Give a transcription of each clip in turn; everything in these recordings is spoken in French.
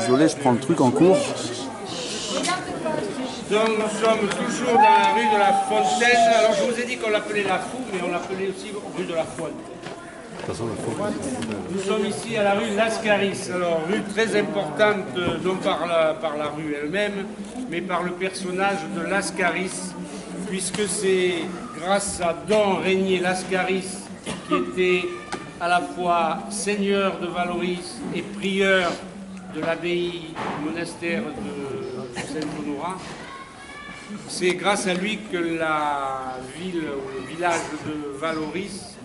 Désolé, je prends le truc en cours. Donc nous sommes toujours dans la rue de la Fontaine. Alors je vous ai dit qu'on l'appelait la Fou, mais on l'appelait aussi rue de la Fontaine. Nous sommes ici à la rue Lascaris. Alors rue très importante, non par la rue elle-même, mais par le personnage de Lascaris, puisque c'est grâce à Don Régnier Lascaris, qui était à la fois seigneur de Valoris et prieur de l'abbaye monastère de Saint-Honorat. C'est grâce à lui que la ville, ou le village de Valoris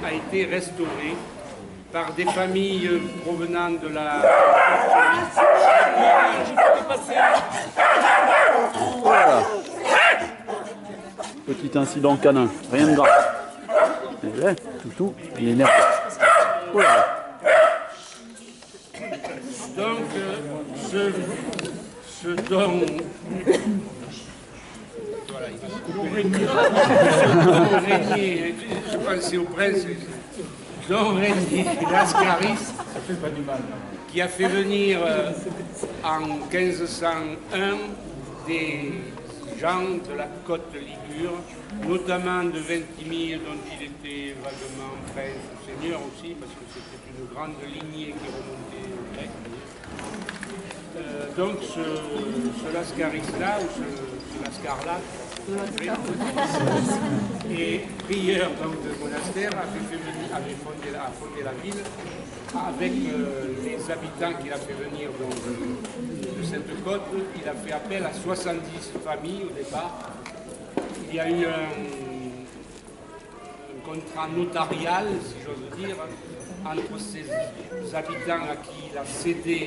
a été restauré par des familles provenant de la... Voilà. Petit incident canin, rien de grave. Et là, toutou, il est nerveux. Voilà. Donc, ce don... Voilà, il va se couper. Don Régnier, je pensais au prince, Don Régnier Lascaris, ça fait pas du mal, qui a fait venir en 1501 des gens de la côte Ligure, notamment de Ventimille, dont il était vaguement prince ou seigneur aussi, parce que c'était une grande lignée qui remontait au grec. Donc ce Lascaris-là, ou ce Lascar-là, et prieur donc, de monastère, avait fondé la ville avec les habitants qu'il a fait venir donc, de cette côte. Il a fait appel à 70 familles au départ. Il y a eu un contrat notarial, si j'ose dire, entre ces habitants à qui il a cédé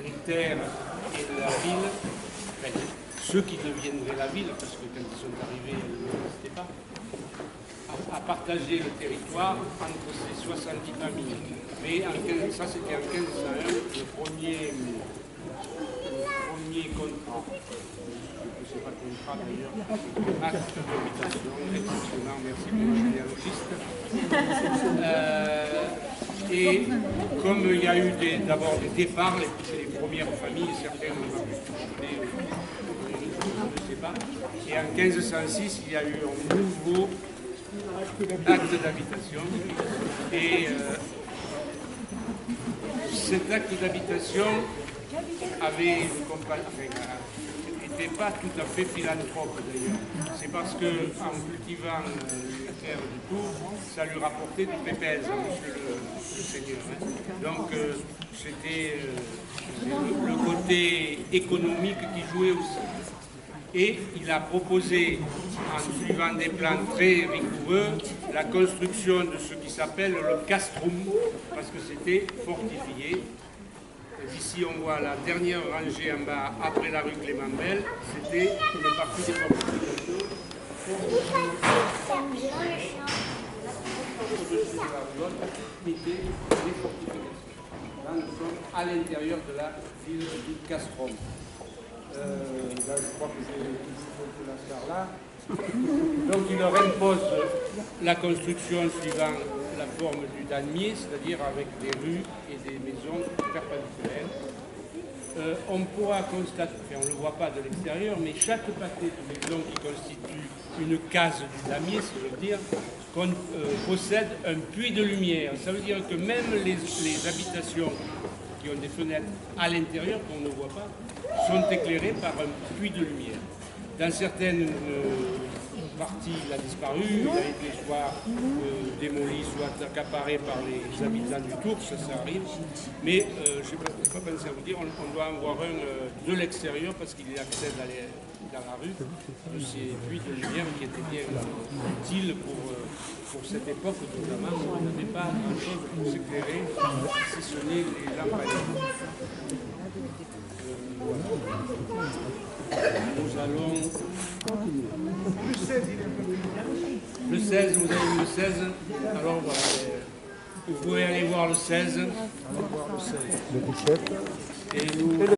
les terres et la ville, enfin, ceux qui deviendraient la ville, parce que quand ils sont arrivés, ils n'existaient pas, à partager le territoire entre ces 70 familles. Mais ça, c'était en 1501, le premier contrat. Je ne sais pas contrat d'ailleurs, acte d'habitation, exceptionnel, merci pour le généalogiste. Et comme il y a eu d'abord des départs, les premières familles, certaines on va je ne sais pas. Et en 1506, il y a eu un nouveau acte d'habitation. Et cet acte d'habitation n'était pas tout à fait philanthrope d'ailleurs. C'est parce qu'en cultivant les terres du Tour, ça lui rapportait du pépèze, monsieur le seigneur. Hein. Donc c'était le côté économique qui jouait aussi. Et il a proposé, en suivant des plans très rigoureux, la construction de ce qui s'appelle le castrum, parce que c'était fortifié. Ici, on voit la dernière rangée en bas, après la rue Clément Bel, c'était une partie des fortifications. Au-dessus de la roulotte, étaient les fortifications. Là, nous sommes à l'intérieur de la ville du Castrum. Là, je crois que j'ai la star là. Donc il leur impose la construction suivant la forme du damier, c'est-à-dire avec des rues et des maisons perpendiculaires. On pourra constater, enfin, on ne le voit pas de l'extérieur, mais chaque pâté de maison qui constitue une case du damier, si je veux dire, possède un puits de lumière. Ça veut dire que même les habitations qui ont des fenêtres à l'intérieur, qu'on ne voit pas, sont éclairées par un puits de lumière. Dans certaines parties, il a disparu, il a été soit démoli, soit accaparé par les habitants du Tour, ça arrive. Mais je n'ai pas pensé à vous dire, on doit en voir un de l'extérieur parce qu'il accède dans la rue de ces puits de lumière qui étaient bien utiles pour cette époque, notamment où on n'avait pas grand-chose pour s'éclairer, si ce n'est les lampadaires. Nous allons... Le 16, vous avez vu le 16. Alors voilà, vous pouvez aller voir le 16. On va voir le 16. Le 17. Et nous...